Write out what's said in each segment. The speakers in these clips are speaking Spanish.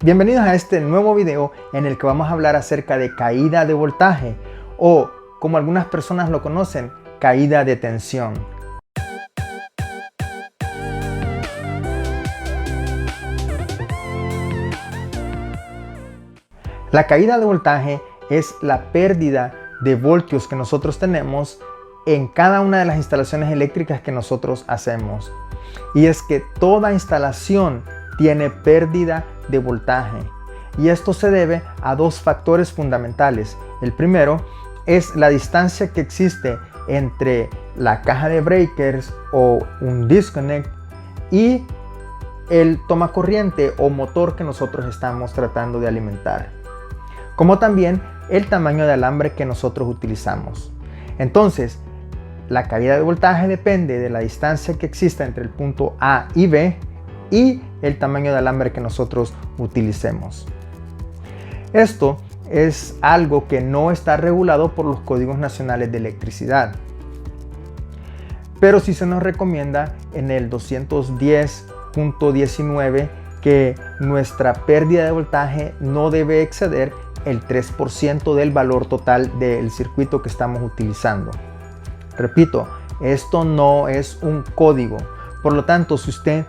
Bienvenidos a este nuevo video en el que vamos a hablar acerca de caída de voltaje o, como algunas personas lo conocen, caída de tensión. La caída de voltaje es la pérdida de voltios que nosotros tenemos en cada una de las instalaciones eléctricas que nosotros hacemos. Y es que toda instalación tiene pérdida de voltaje. Y esto se debe a dos factores fundamentales. El primero es la distancia que existe entre la caja de breakers o un disconnect y el tomacorriente o motor que nosotros estamos tratando de alimentar, como también el tamaño de alambre que nosotros utilizamos. Entonces, la caída de voltaje depende de la distancia que exista entre el punto A y B y el tamaño de alambre que nosotros utilicemos. Esto es algo que no está regulado por los códigos nacionales de electricidad, pero sí se nos recomienda en el 210.19 que nuestra pérdida de voltaje no debe exceder el 3% del valor total del circuito que estamos utilizando. Repito, esto no es un código, por lo tanto, si usted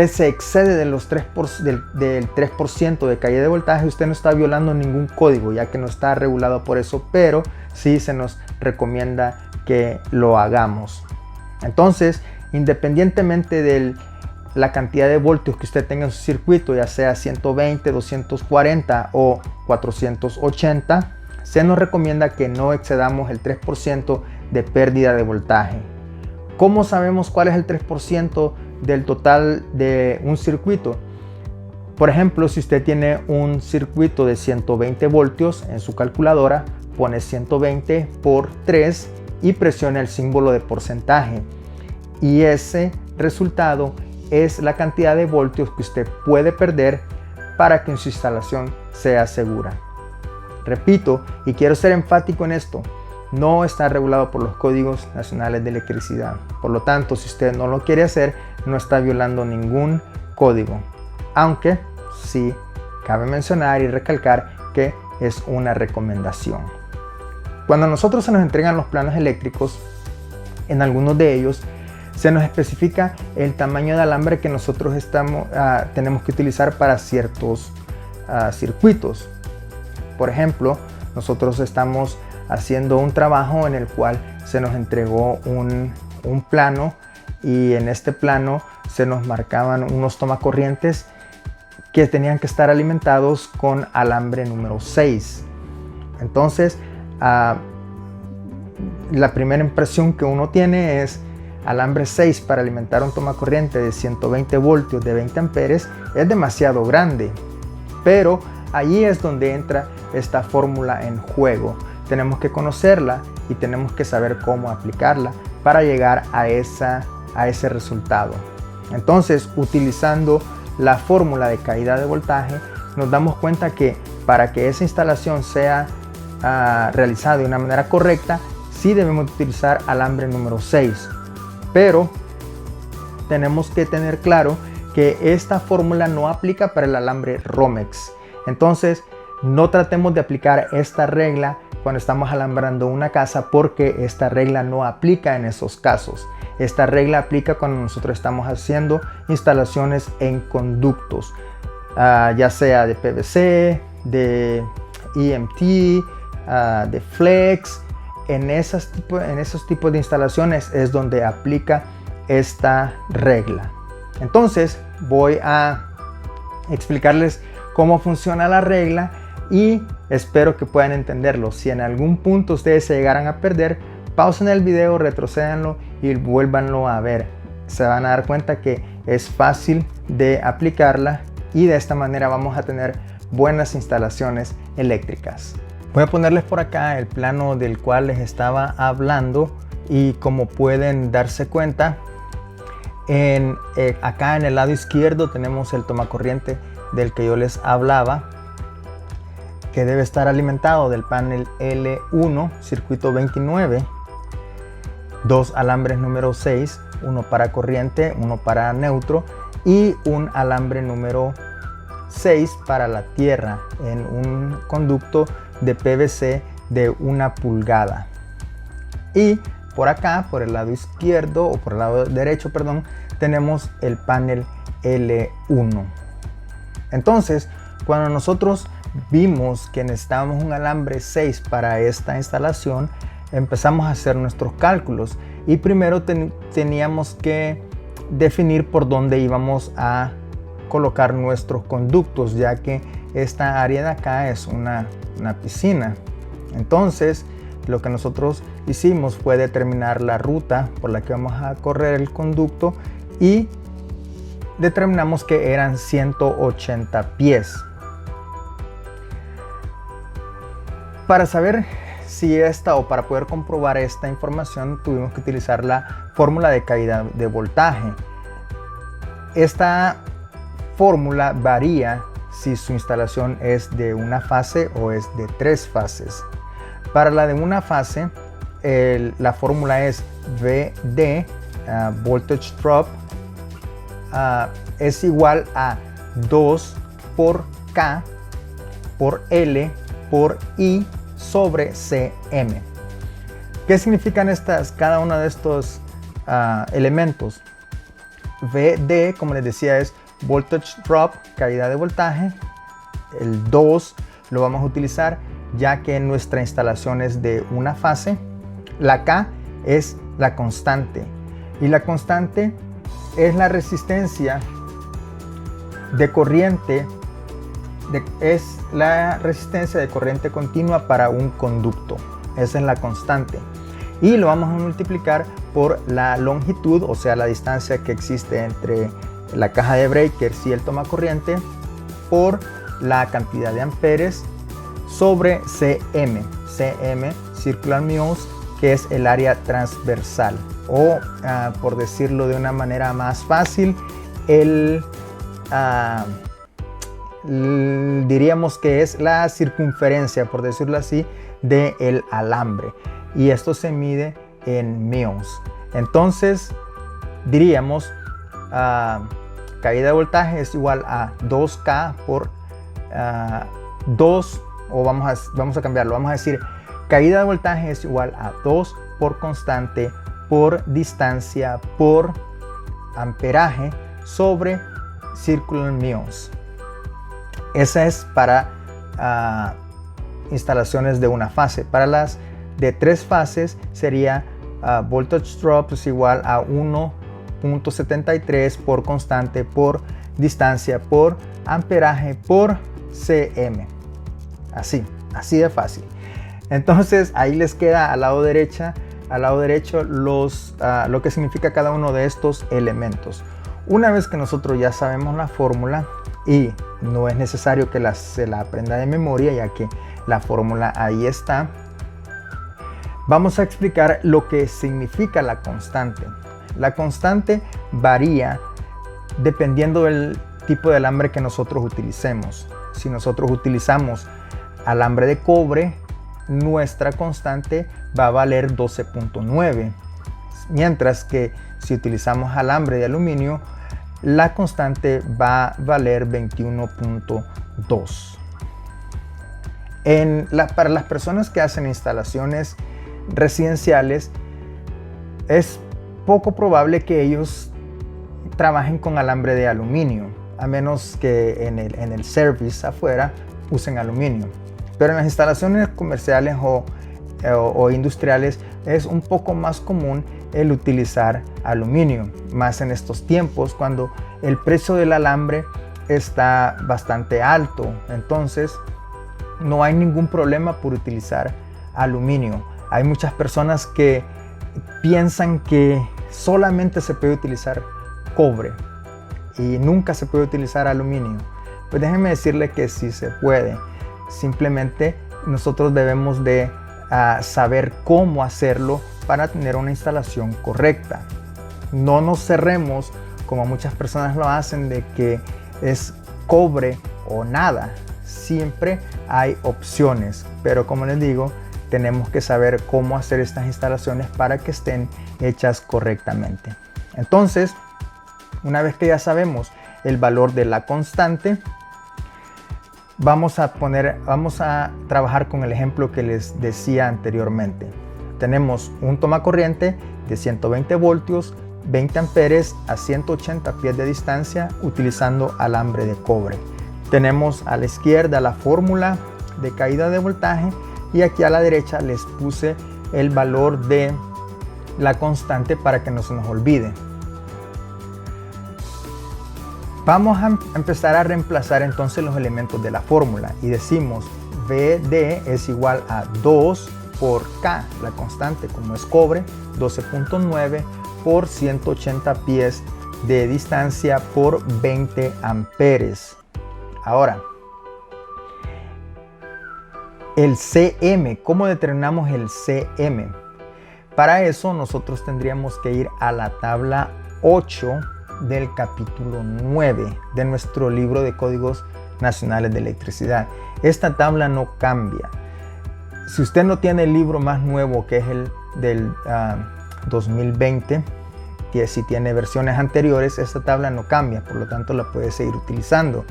se excede de los del 3% de caída de voltaje, usted no está violando ningún código, ya que no está regulado por eso, pero sí se nos recomienda que lo hagamos. Entonces, independientemente de la cantidad de voltios que usted tenga en su circuito, ya sea 120, 240 o 480, se nos recomienda que no excedamos el 3% de pérdida de voltaje. ¿Cómo sabemos cuál es el 3% del total de un circuito? Por ejemplo, si usted tiene un circuito de 120 voltios en su calculadora, pone 120 por 3 y presiona el símbolo de porcentaje. Y ese resultado es la cantidad de voltios que usted puede perder para que su instalación sea segura. Repito, y quiero ser enfático en esto, no está regulado por los códigos nacionales de electricidad. Por lo tanto, si usted no lo quiere hacer, no está violando ningún código. Aunque sí cabe mencionar y recalcar que es una recomendación. Cuando a nosotros se nos entregan los planos eléctricos, en algunos de ellos se nos especifica el tamaño de alambre que nosotros tenemos que utilizar para ciertos circuitos. Por ejemplo, nosotros estamos haciendo un trabajo en el cual se nos entregó un plano, y en este plano se nos marcaban unos tomacorrientes que tenían que estar alimentados con alambre número 6. Entonces, la primera impresión que uno tiene es alambre 6 para alimentar un tomacorriente de 120 voltios de 20 amperes es demasiado grande, pero allí es donde entra esta fórmula en juego. Tenemos que conocerla y tenemos que saber cómo aplicarla para llegar a ese resultado. Entonces, utilizando la fórmula de caída de voltaje, nos damos cuenta que para que esa instalación sea realizada de una manera correcta, sí debemos utilizar alambre número 6. Pero tenemos que tener claro que esta fórmula no aplica para el alambre Romex. Entonces, no tratemos de aplicar esta regla cuando estamos alambrando una casa, porque esta regla no aplica en esos casos. Esta regla aplica cuando nosotros estamos haciendo instalaciones en conductos, ya sea de PVC, de EMT, de flex. En esos tipos de instalaciones es donde aplica esta regla. Entonces voy a explicarles cómo funciona la regla y espero que puedan entenderlo. Si en algún punto ustedes se llegaran a perder, pausen el video, retrocédanlo y vuélvanlo a ver. Se van a dar cuenta que es fácil de aplicarla y de esta manera vamos a tener buenas instalaciones eléctricas. Voy a ponerles por acá el plano del cual les estaba hablando, y como pueden darse cuenta, acá en el lado izquierdo tenemos el tomacorriente del que yo les hablaba, que debe estar alimentado del panel L1, circuito 29, dos alambres número 6, uno para corriente, uno para neutro, y un alambre número 6 para la tierra en un conducto de PVC de 1 pulgada. Y por acá, por el lado izquierdo o por el lado derecho, perdón, tenemos el panel L1. Entonces, cuando nosotros vimos que necesitábamos un alambre 6 para esta instalación, empezamos a hacer nuestros cálculos y primero teníamos que definir por dónde íbamos a colocar nuestros conductos, ya que esta área de acá es una piscina. Entonces lo que nosotros hicimos fue determinar la ruta por la que vamos a correr el conducto y determinamos que eran 180 pies. Para saber si para poder comprobar esta información, tuvimos que utilizar la fórmula de caída de voltaje. Esta fórmula varía si su instalación es de una fase o es de 3 fases. Para la de una fase, la fórmula es VD, Voltage Drop, es igual a 2 por K por L por I sobre Cm. ¿Qué significan cada uno de estos elementos? VD, como les decía, es Voltage Drop, caída de voltaje. El 2 lo vamos a utilizar ya que nuestra instalación es de una fase. La K es la constante y la constante es la resistencia de corriente, es la resistencia de corriente continua para un conducto. Esa es la constante y lo vamos a multiplicar por la longitud, o sea la distancia que existe entre la caja de breakers y el tomacorriente, por la cantidad de amperes sobre Cm. Cm, circular mules, que es el área transversal, o por decirlo de una manera más fácil, diríamos que es la circunferencia, por decirlo así, del alambre, y esto se mide en mules. Entonces diríamos caída de voltaje es igual a 2K por 2, o vamos a cambiarlo, vamos a decir caída de voltaje es igual a 2 por constante por distancia por amperaje sobre circular mules. Esa es para instalaciones de una fase. Para las de 3 fases sería voltage drop es igual a 1.73 por constante por distancia por amperaje por Cm. Así de fácil. Entonces ahí les queda al lado derecho lo que significa cada uno de estos elementos. Una vez que nosotros ya sabemos la fórmula, y no es necesario que se la aprenda de memoria, ya que la fórmula ahí está, vamos a explicar lo que significa la constante. La constante varía dependiendo del tipo de alambre que nosotros utilicemos. Si nosotros utilizamos alambre de cobre, nuestra constante va a valer 12.9, mientras que si utilizamos alambre de aluminio, la constante va a valer 21.2. Para las personas que hacen instalaciones residenciales, es poco probable que ellos trabajen con alambre de aluminio, a menos que en el service afuera usen aluminio. Pero en las instalaciones comerciales o industriales es un poco más común el utilizar aluminio, más en estos tiempos cuando el precio del alambre está bastante alto. Entonces no hay ningún problema por utilizar aluminio. Hay muchas personas que piensan que solamente se puede utilizar cobre y nunca se puede utilizar aluminio. Pues déjenme decirle que sí se puede. Simplemente nosotros debemos de saber cómo hacerlo para tener una instalación correcta. No nos cerremos como muchas personas lo hacen, de que es cobre o nada. Siempre hay opciones, pero como les digo, tenemos que saber cómo hacer estas instalaciones para que estén hechas correctamente. Entonces, una vez que ya sabemos el valor de la constante, vamos a trabajar con el ejemplo que les decía anteriormente. Tenemos un tomacorriente de 120 voltios, 20 amperes a 180 pies de distancia utilizando alambre de cobre. Tenemos a la izquierda la fórmula de caída de voltaje y aquí a la derecha les puse el valor de la constante para que no se nos olvide. Vamos a empezar a reemplazar entonces los elementos de la fórmula y decimos VD es igual a 2 por K, la constante como es cobre, 12.9 por 180 pies de distancia por 20 amperes. Ahora, el CM, ¿cómo determinamos el CM? Para eso nosotros tendríamos que ir a la tabla 8 del capítulo 9 de nuestro libro de Códigos Nacionales de Electricidad. Esta tabla no cambia. Si usted no tiene el libro más nuevo, que es el del 2020, que si tiene versiones anteriores, esta tabla no cambia, por lo tanto la puede seguir utilizando.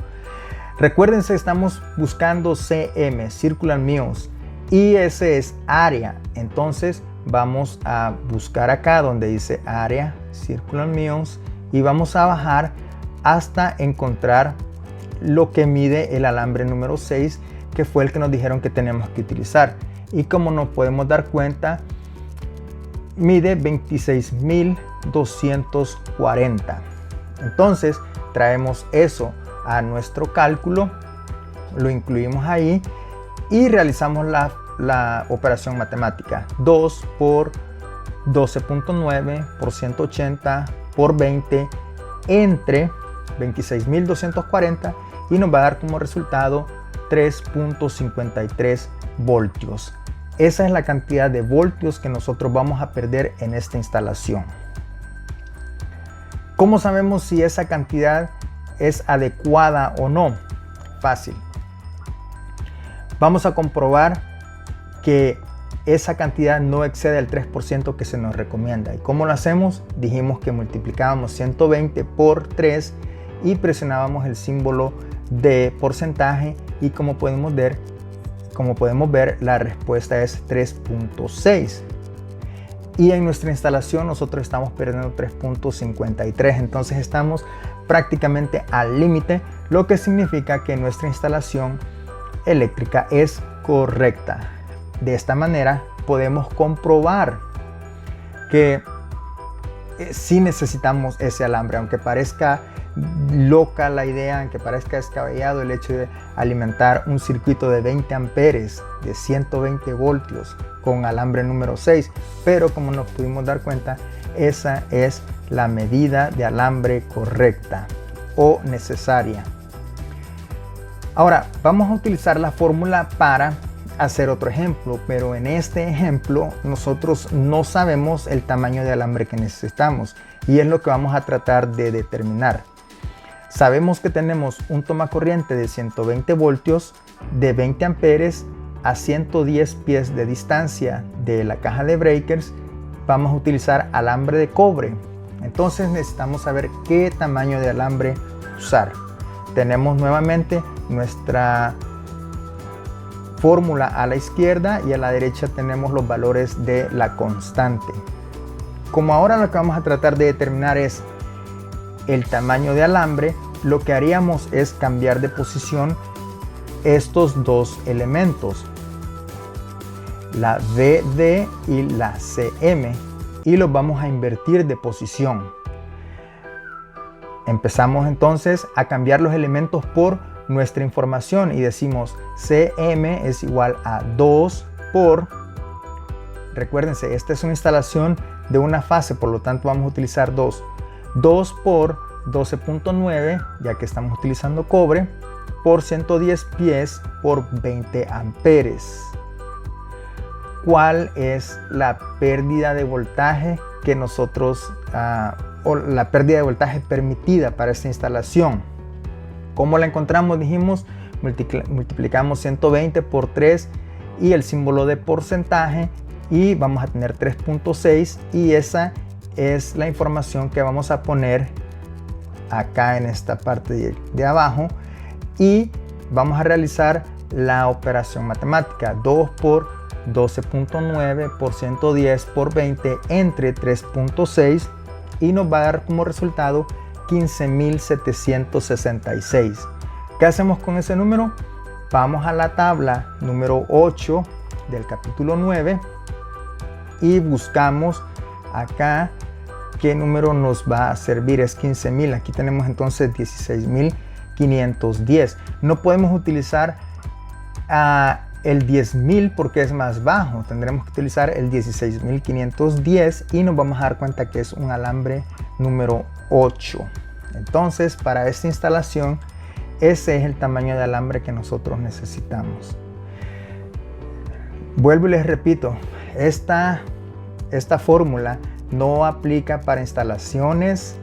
Recuérdense, estamos buscando CM, Circular Means, y ese es área. Entonces vamos a buscar acá donde dice área, Circular Means, y vamos a bajar hasta encontrar lo que mide el alambre número 6, que fue el que nos dijeron que tenemos que utilizar. Y como nos podemos dar cuenta, mide 26.240. Entonces traemos eso a nuestro cálculo, lo incluimos ahí y realizamos la operación matemática. 2 por 12.9 por 180 por 20 entre 26.240 y nos va a dar como resultado 3.53 voltios. Esa es la cantidad de voltios que nosotros vamos a perder en esta instalación. ¿Cómo sabemos si esa cantidad es adecuada o no? Fácil. Vamos a comprobar que esa cantidad no excede el 3% que se nos recomienda. ¿Y cómo lo hacemos? Dijimos que multiplicábamos 120 por 3 y presionábamos el símbolo de porcentaje y como podemos ver, la respuesta es 3.6. Y en nuestra instalación nosotros estamos perdiendo 3.53. Entonces estamos prácticamente al límite, lo que significa que nuestra instalación eléctrica es correcta. De esta manera podemos comprobar que sí necesitamos ese alambre, aunque parezca loca la idea, aunque parezca descabellado el hecho de alimentar un circuito de 20 amperes de 120 voltios con alambre número 6, pero como nos pudimos dar cuenta, esa es la medida de alambre correcta o necesaria. Ahora vamos a utilizar la fórmula para hacer otro ejemplo, pero en este ejemplo nosotros no sabemos el tamaño de alambre que necesitamos y es lo que vamos a tratar de determinar. Sabemos que tenemos un tomacorriente de 120 voltios de 20 amperes a 110 pies de distancia de la caja de breakers. Vamos a utilizar alambre de cobre. Entonces necesitamos saber qué tamaño de alambre usar. Tenemos nuevamente nuestra fórmula a la izquierda y a la derecha tenemos los valores de la constante. Como ahora lo que vamos a tratar de determinar es el tamaño de alambre, lo que haríamos es cambiar de posición estos dos elementos, la VD y la CM, y los vamos a invertir de posición. Empezamos entonces a cambiar los elementos por nuestra información y decimos CM es igual a 2 por, recuérdense, esta es una instalación de una fase, por lo tanto vamos a utilizar 2 por 12.9, ya que estamos utilizando cobre, por 110 pies por 20 amperes. ¿Cuál es la pérdida de voltaje que nosotros, o la pérdida de voltaje permitida para esta instalación? ¿Cómo la encontramos? Dijimos, multiplicamos 120 por 3 y el símbolo de porcentaje y vamos a tener 3.6 y esa es la información que vamos a poner acá en esta parte de abajo y vamos a realizar la operación matemática. 2 por 12.9 por 110 por 20 entre 3.6 y nos va a dar como resultado 15.766. ¿Qué hacemos con ese número? Vamos a la tabla número 8 del capítulo 9 y buscamos acá qué número nos va a servir. Es 15.000. Aquí tenemos entonces 16.510. No podemos utilizar el 10.000 porque es más bajo. Tendremos que utilizar el 16.510 y nos vamos a dar cuenta que es un alambre número 8. Entonces, para esta instalación, ese es el tamaño de alambre que nosotros necesitamos. Vuelvo y les repito, esta fórmula no aplica para instalaciones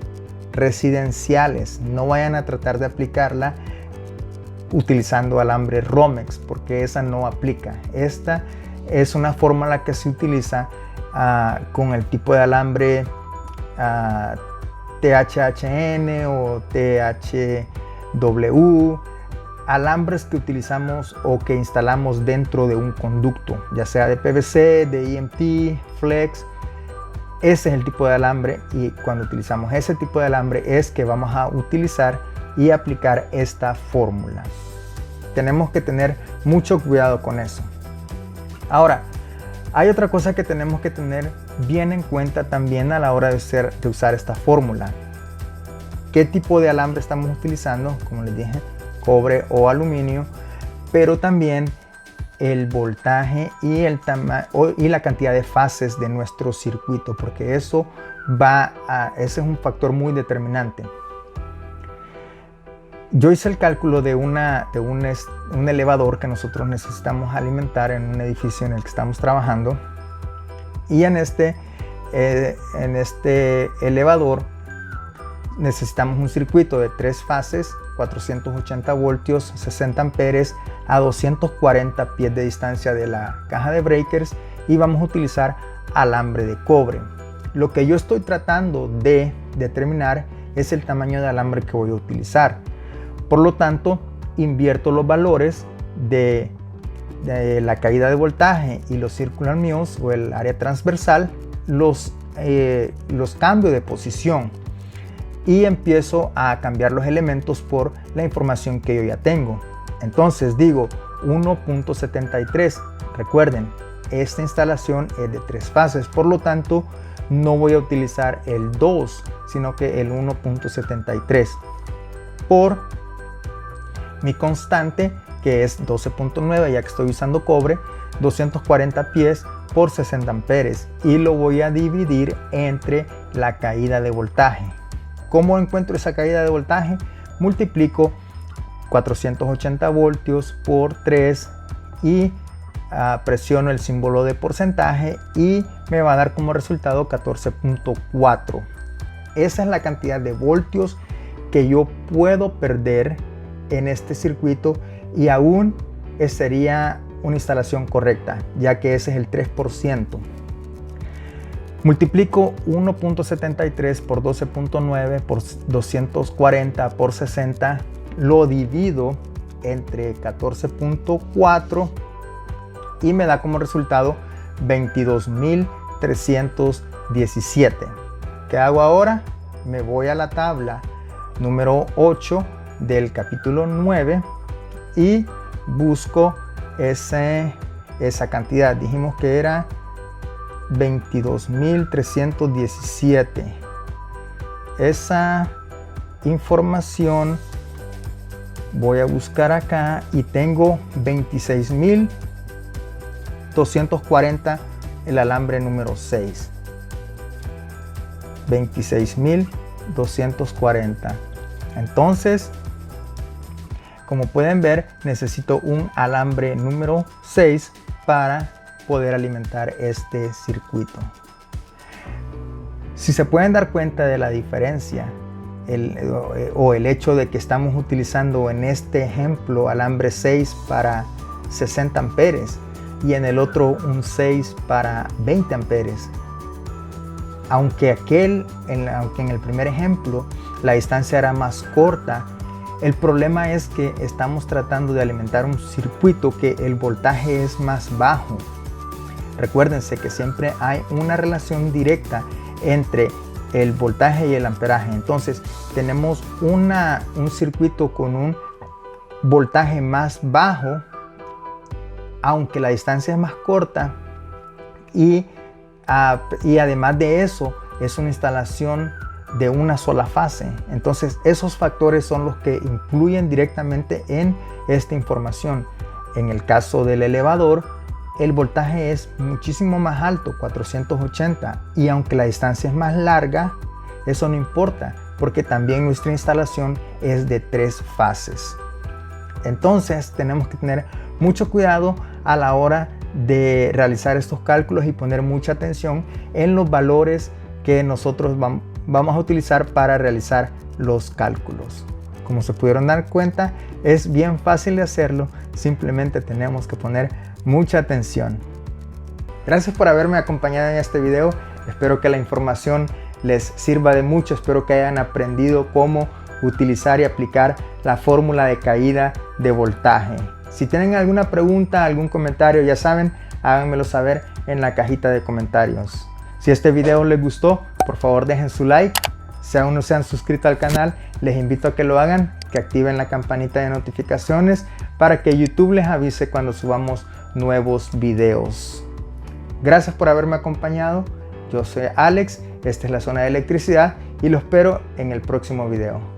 residenciales. No vayan a tratar de aplicarla utilizando alambre Romex porque esa no aplica. Esta es una fórmula que se utiliza con el tipo de alambre THHN o THW, alambres que utilizamos o que instalamos dentro de un conducto, ya sea de PVC, de EMT, Flex. Ese es el tipo de alambre y cuando utilizamos ese tipo de alambre es que vamos a utilizar y aplicar esta fórmula. Tenemos que tener mucho cuidado con eso. Ahora, hay otra cosa que tenemos que tener bien en cuenta también a la hora de usar esta fórmula. ¿Qué tipo de alambre estamos utilizando? Como les dije, cobre o aluminio, pero también el voltaje y la cantidad de fases de nuestro circuito, porque ese es un factor muy determinante. Yo hice el cálculo de un elevador que nosotros necesitamos alimentar en un edificio en el que estamos trabajando, y en este elevador necesitamos un circuito de 3 fases, 480 voltios, 60 amperes a 240 pies de distancia de la caja de breakers, y vamos a utilizar alambre de cobre. Lo que yo estoy tratando de determinar es el tamaño de alambre que voy a utilizar. Por lo tanto, invierto los valores de la caída de voltaje y los circular muse o el área transversal, los cambio de posición y empiezo a cambiar los elementos por la información que yo ya tengo. Entonces digo 1.73. Recuerden, esta instalación es de 3 fases, por lo tanto no voy a utilizar el 2, sino que el 1.73 por mi constante, que es 12.9, ya que estoy usando cobre, 240 pies por 60 amperes, y lo voy a dividir entre la caída de voltaje. ¿Cómo encuentro esa caída de voltaje? Multiplico 480 voltios por 3 y presiono el símbolo de porcentaje y me va a dar como resultado 14.4. Esa es la cantidad de voltios que yo puedo perder en este circuito y aún sería una instalación correcta, ya que ese es el 3%. Multiplico 1.73 por 12.9 por 240 por 60, lo divido entre 14.4 y me da como resultado 22.317. ¿Qué hago ahora? Me voy a la tabla número 8 del capítulo 9 y busco esa cantidad. Dijimos que era 22.317. Esa información voy a buscar acá y tengo 26.240, el alambre número 6. 26.240. Entonces, como pueden ver, necesito un alambre número 6 para poder alimentar este circuito. Si se pueden dar cuenta de la diferencia o el hecho de que estamos utilizando en este ejemplo alambre 6 para 60 amperes y en el otro un 6 para 20 amperes. Aunque en el primer ejemplo la distancia era más corta. El problema es que estamos tratando de alimentar un circuito que el voltaje es más bajo. Recuérdense que siempre hay una relación directa entre el voltaje y el amperaje. Entonces tenemos un circuito con un voltaje más bajo, aunque la distancia es más corta, y además de eso es una instalación de una sola fase. Entonces esos factores son los que influyen directamente en esta información. En el caso del elevador, el voltaje es muchísimo más alto, 480, y aunque la distancia es más larga, eso no importa, porque también nuestra instalación es de 3 fases. Entonces tenemos que tener mucho cuidado a la hora de realizar estos cálculos y poner mucha atención en los valores que nosotros vamos a utilizar para realizar los cálculos. Como se pudieron dar cuenta, es bien fácil de hacerlo, simplemente tenemos que poner mucha atención. Gracias por haberme acompañado en este video. Espero que la información les sirva de mucho. Espero que hayan aprendido cómo utilizar y aplicar la fórmula de caída de voltaje. Si tienen alguna pregunta, algún comentario, ya saben, háganmelo saber en la cajita de comentarios. Si este video les gustó, por favor dejen su like. Si aún no se han suscrito al canal, les invito a que lo hagan, que activen la campanita de notificaciones para que YouTube les avise cuando subamos nuevos videos. Gracias por haberme acompañado. Yo soy Alex, esta es la zona de electricidad y lo espero en el próximo video.